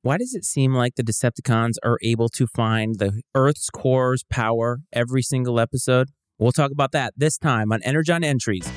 Why does it seem like the Decepticons are able to find the Earth's core's power every single episode? We'll talk about that this time on Energon Entries.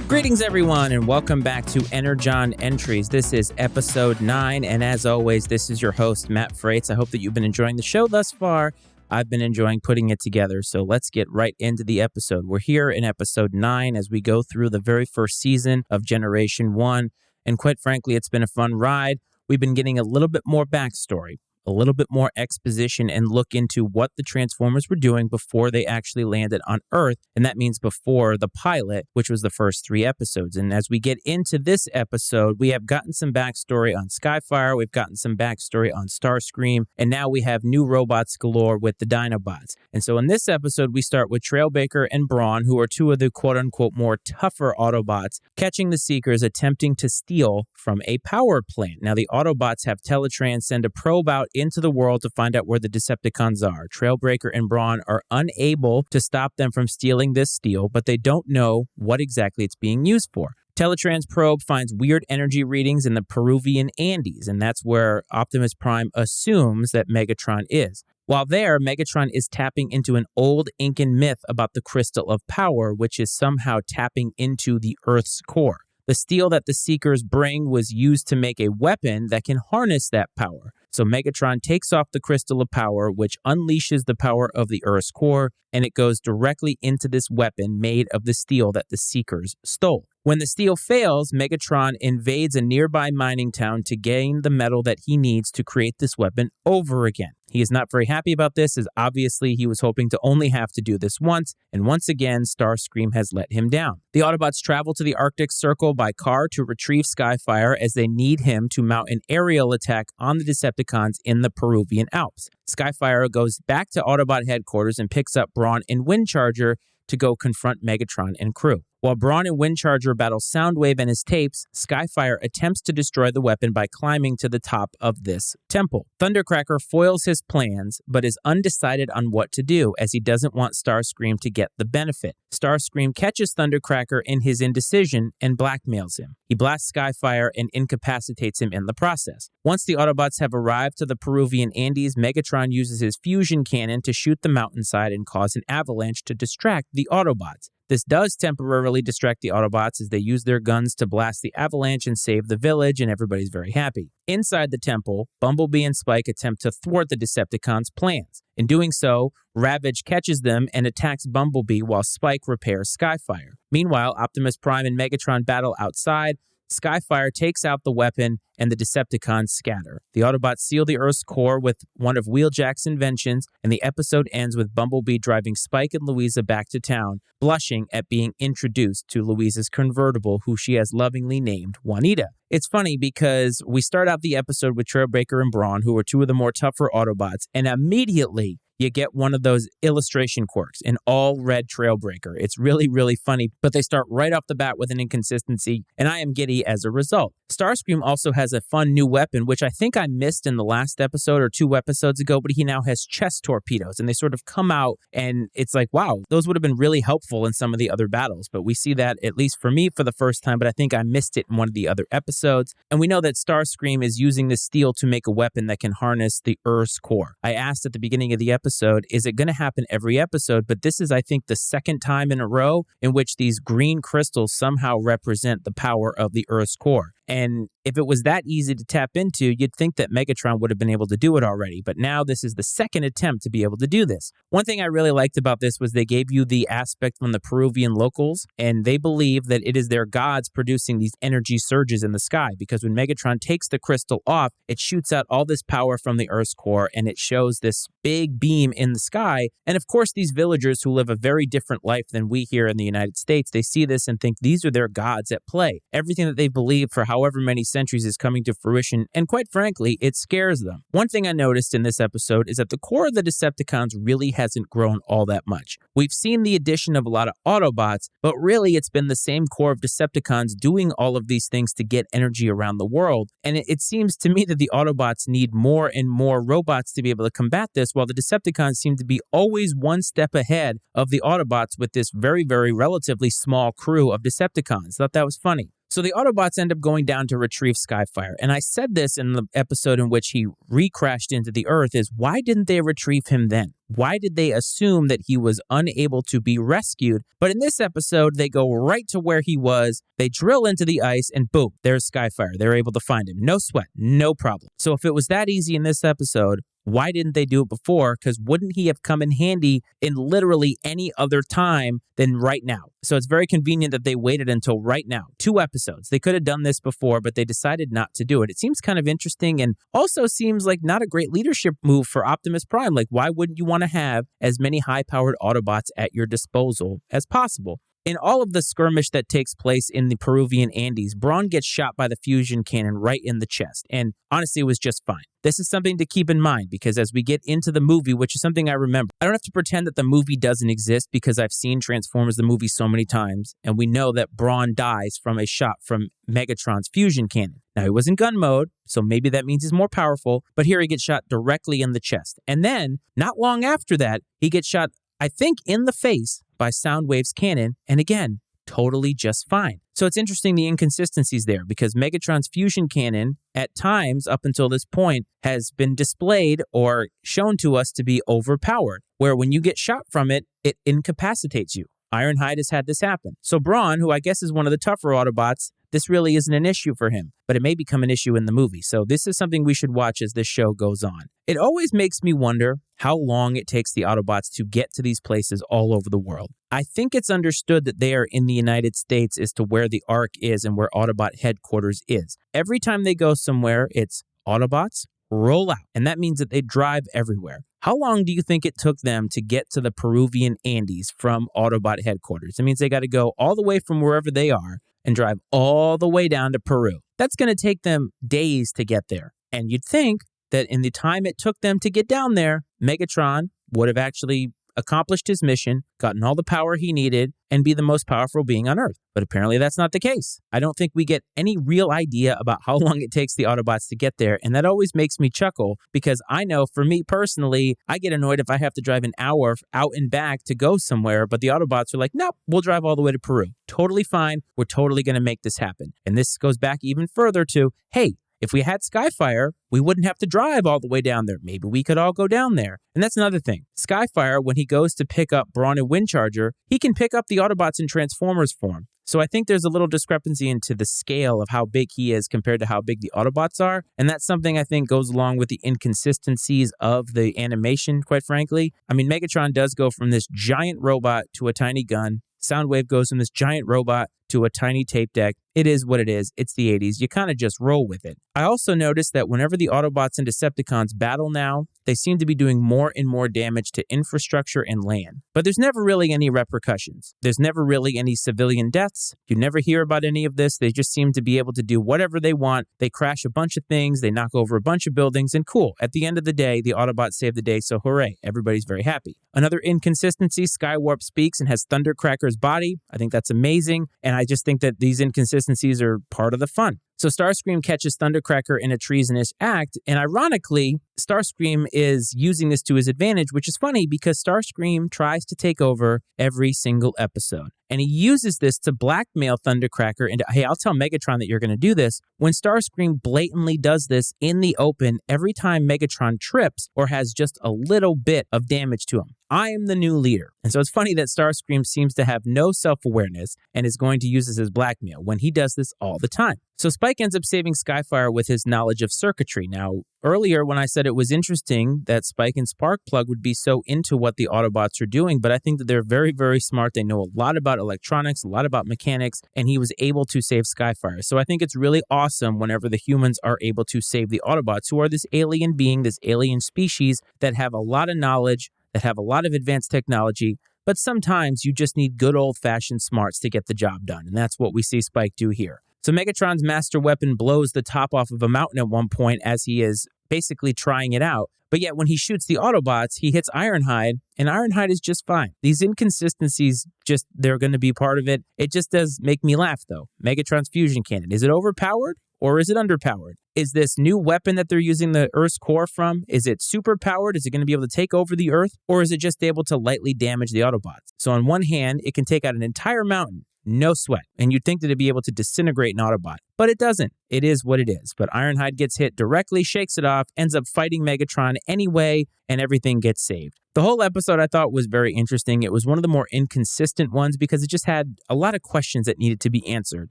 Greetings, everyone, and welcome back to Energon Entries. This is episode 9, and as always, this is your host, Matt Freites. I hope that you've been enjoying the show thus far. I've been enjoying putting it together, so let's get right into the episode. We're here in episode 9 as we go through the very first season of Generation 1, and quite frankly, it's been a fun ride. We've been getting a little bit more backstory, a little bit more exposition, and look into what the Transformers were doing before they actually landed on Earth, and that means before the pilot, which was the first 3 episodes. And as we get into this episode, we have gotten some backstory on Skyfire, we've gotten some backstory on Starscream, and now we have new robots galore with the Dinobots. And so in this episode, we start with Trailbreaker and Brawn, who are 2 of the quote-unquote more tougher Autobots, catching the Seekers attempting to steal from a power plant. Now, the Autobots have Teletrans send a probe out into the world to find out where the Decepticons are. Trailbreaker and Brawn are unable to stop them from stealing this steel, but they don't know what exactly it's being used for. Teletrans probe finds weird energy readings in the Peruvian Andes, and that's where Optimus Prime assumes that Megatron is. While there, Megatron is tapping into an old Incan myth about the Crystal of Power, which is somehow tapping into the Earth's core. The steel that the Seekers bring was used to make a weapon that can harness that power. So Megatron takes off the Crystal of Power, which unleashes the power of the Earth's core, and it goes directly into this weapon made of the steel that the Seekers stole. When the steel fails, Megatron invades a nearby mining town to gain the metal that he needs to create this weapon over again. He is not very happy about this, as obviously he was hoping to only have to do this once, and once again, Starscream has let him down. The Autobots travel to the Arctic Circle by car to retrieve Skyfire, as they need him to mount an aerial attack on the Decepticons in the Peruvian Alps. Skyfire goes back to Autobot headquarters and picks up Brawn and Windcharger to go confront Megatron and crew. While Brawn and Windcharger battle Soundwave and his tapes, Skyfire attempts to destroy the weapon by climbing to the top of this temple. Thundercracker foils his plans, but is undecided on what to do, as he doesn't want Starscream to get the benefit. Starscream catches Thundercracker in his indecision and blackmails him. He blasts Skyfire and incapacitates him in the process. Once the Autobots have arrived to the Peruvian Andes, Megatron uses his fusion cannon to shoot the mountainside and cause an avalanche to distract the Autobots. This does temporarily distract the Autobots as they use their guns to blast the avalanche and save the village, and everybody's very happy. Inside the temple, Bumblebee and Spike attempt to thwart the Decepticons' plans. In doing so, Ravage catches them and attacks Bumblebee while Spike repairs Skyfire. Meanwhile, Optimus Prime and Megatron battle outside. Skyfire takes out the weapon, and the Decepticons scatter. The Autobots seal the Earth's core with one of Wheeljack's inventions, and the episode ends with Bumblebee driving Spike and Louisa back to town, blushing at being introduced to Louisa's convertible, who she has lovingly named Juanita. It's funny because we start out the episode with Trailbreaker and Brawn, who are 2 of the more tougher Autobots, and immediately you get one of those illustration quirks, an all-red Trailbreaker. It's really, really funny, but they start right off the bat with an inconsistency, and I am giddy as a result. Starscream also has a fun new weapon, which I think I missed in the last episode or 2 episodes ago, but he now has chest torpedoes, and they sort of come out, and it's like, wow, those would have been really helpful in some of the other battles, but we see that, at least for me, for the first time, but I think I missed it in one of the other episodes, and we know that Starscream is using this steel to make a weapon that can harness the Earth's core. I asked at the beginning of the episode, is it going to happen every episode? But this is, I think, the second time in a row in which these green crystals somehow represent the power of the Earth's core. And if it was that easy to tap into, you'd think that Megatron would have been able to do it already. But now this is the second attempt to be able to do this. One thing I really liked about this was they gave you the aspect from the Peruvian locals, and they believe that it is their gods producing these energy surges in the sky, because when Megatron takes the crystal off, it shoots out all this power from the Earth's core, and it shows this big beam in the sky. And of course, these villagers who live a very different life than we here in the United States, they see this and think these are their gods at play. Everything that they believe for however many centuries is coming to fruition, and quite frankly, it scares them. One thing I noticed in this episode is that the core of the Decepticons really hasn't grown all that much. We've seen the addition of a lot of Autobots, but really it's been the same core of Decepticons doing all of these things to get energy around the world, and it seems to me that the Autobots need more and more robots to be able to combat this, while the Decepticons seem to be always one step ahead of the Autobots with this very, very relatively small crew of Decepticons. Thought that was funny. So the Autobots end up going down to retrieve Skyfire. And I said this in the episode in which he recrashed into the Earth is, why didn't they retrieve him then? Why did they assume that he was unable to be rescued? But in this episode, they go right to where he was. They drill into the ice and boom, there's Skyfire. They're able to find him. No sweat, no problem. So if it was that easy in this episode, why didn't they do it before? Because wouldn't he have come in handy in literally any other time than right now? So it's very convenient that they waited until right now. 2 episodes. They could have done this before, but they decided not to do it. It seems kind of interesting and also seems like not a great leadership move for Optimus Prime. Like, why wouldn't you want to have as many high-powered Autobots at your disposal as possible? In all of the skirmish that takes place in the Peruvian Andes, Brawn gets shot by the fusion cannon right in the chest, and honestly, it was just fine. This is something to keep in mind because as we get into the movie, which is something I remember, I don't have to pretend that the movie doesn't exist because I've seen Transformers the movie so many times, and we know that Brawn dies from a shot from Megatron's fusion cannon. Now, he was in gun mode, so maybe that means he's more powerful, but here he gets shot directly in the chest. And then, not long after that, he gets shot, I think, in the face by Soundwave's cannon, and again, totally just fine. So it's interesting the inconsistencies there because Megatron's fusion cannon, at times up until this point, has been displayed or shown to us to be overpowered, where when you get shot from it, it incapacitates you. Ironhide has had this happen. So Brawn, who I guess is one of the tougher Autobots, this really isn't an issue for him, but it may become an issue in the movie. So this is something we should watch as this show goes on. It always makes me wonder how long it takes the Autobots to get to these places all over the world. I think it's understood that they are in the United States as to where the Ark is and where Autobot headquarters is. Every time they go somewhere, it's Autobots, roll out. And that means that they drive everywhere. How long do you think it took them to get to the Peruvian Andes from Autobot headquarters? It means they got to go all the way from wherever they are and drive all the way down to Peru. That's going to take them days to get there. And you'd think that in the time it took them to get down there, Megatron would have actually accomplished his mission, gotten all the power he needed, and be the most powerful being on Earth. But apparently that's not the case. I don't think we get any real idea about how long it takes the Autobots to get there, and that always makes me chuckle because I know for me personally, I get annoyed if I have to drive an hour out and back to go somewhere, but the Autobots are like, nope, we'll drive all the way to Peru. Totally fine. We're totally going to make this happen. And this goes back even further to, hey, if we had Skyfire, we wouldn't have to drive all the way down there. Maybe we could all go down there. And that's another thing. Skyfire, when he goes to pick up Brawn and Windcharger, he can pick up the Autobots in Transformers form. So I think there's a little discrepancy into the scale of how big he is compared to how big the Autobots are. And that's something I think goes along with the inconsistencies of the animation, quite frankly. I mean, Megatron does go from this giant robot to a tiny gun. Soundwave goes from this giant robot to a tiny tape deck. It is what it is. It's the 80s. You kind of just roll with it. I also noticed that whenever the Autobots and Decepticons battle now, they seem to be doing more and more damage to infrastructure and land. But there's never really any repercussions. There's never really any civilian deaths. You never hear about any of this. They just seem to be able to do whatever they want. They crash a bunch of things. They knock over a bunch of buildings. And cool. At the end of the day, the Autobots save the day. So hooray. Everybody's very happy. Another inconsistency, Skywarp speaks and has Thundercracker's body. I think that's amazing. And I just think that these inconsistencies are part of the fun. So Starscream catches Thundercracker in a treasonous act, and ironically, Starscream is using this to his advantage, which is funny because Starscream tries to take over every single episode. And he uses this to blackmail Thundercracker into, hey, I'll tell Megatron that you're going to do this. When Starscream blatantly does this in the open every time Megatron trips or has just a little bit of damage to him. I am the new leader. And so it's funny that Starscream seems to have no self-awareness and is going to use this as blackmail when he does this all the time. So Spike ends up saving Skyfire with his knowledge of circuitry. Now, earlier when I said it was interesting that Spike and Sparkplug would be so into what the Autobots are doing, but I think that they're very, very smart. They know a lot about electronics, a lot about mechanics, and he was able to save Skyfire. So I think it's really awesome whenever the humans are able to save the Autobots, who are this alien being, this alien species that have a lot of knowledge, that have a lot of advanced technology, but sometimes you just need good old-fashioned smarts to get the job done, and that's what we see Spike do here. So Megatron's master weapon blows the top off of a mountain at one point as he is basically trying it out. But yet when he shoots the Autobots, he hits Ironhide, and Ironhide is just fine. These inconsistencies, they're going to be part of it. It just does make me laugh, though. Megatron's fusion cannon, is it overpowered or is it underpowered? Is this new weapon that they're using the Earth's core from, is it super powered? Is it going to be able to take over the Earth? Or is it just able to lightly damage the Autobots? So on one hand, it can take out an entire mountain. No sweat. And you'd think that it'd be able to disintegrate an Autobot. But it doesn't. It is what it is. But Ironhide gets hit directly, shakes it off, ends up fighting Megatron anyway, and everything gets saved. The whole episode I thought was very interesting. It was one of the more inconsistent ones because it just had a lot of questions that needed to be answered.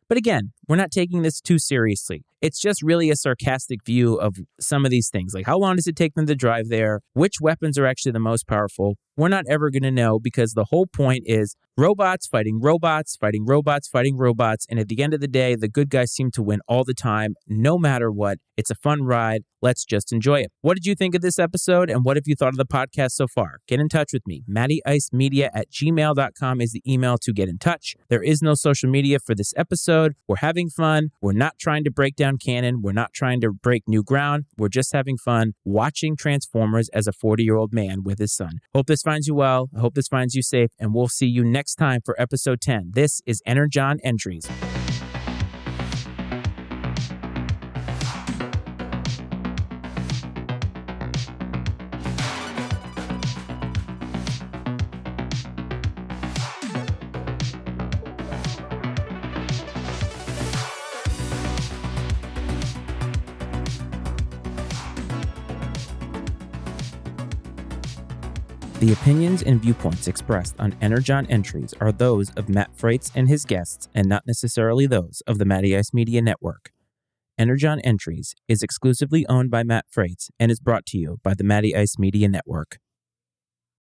But again, we're not taking this too seriously. It's just really a sarcastic view of some of these things. Like, how long does it take them to drive there? Which weapons are actually the most powerful? We're not ever going to know because the whole point is robots fighting robots, fighting robots, fighting robots. And at the end of the day, the good guys seem to win all the time, no matter what. It's a fun ride. Let's just enjoy it. What did you think of this episode? And what have you thought of the podcast so far? Get in touch with me. mattyicemedia@gmail.com is the email to get in touch. There is no social media for this episode. We're having fun. We're not trying to break down canon. We're not trying to break new ground. We're just having fun watching Transformers as a 40-year-old man with his son. Hope this finds you well. I hope this finds you safe. And we'll see you next time for episode 10. This is Energon Entries. The opinions and viewpoints expressed on Energon Entries are those of Matt Freitz and his guests and not necessarily those of the Matty Ice Media Network. Energon Entries is exclusively owned by Matt Freitz and is brought to you by the Matty Ice Media Network.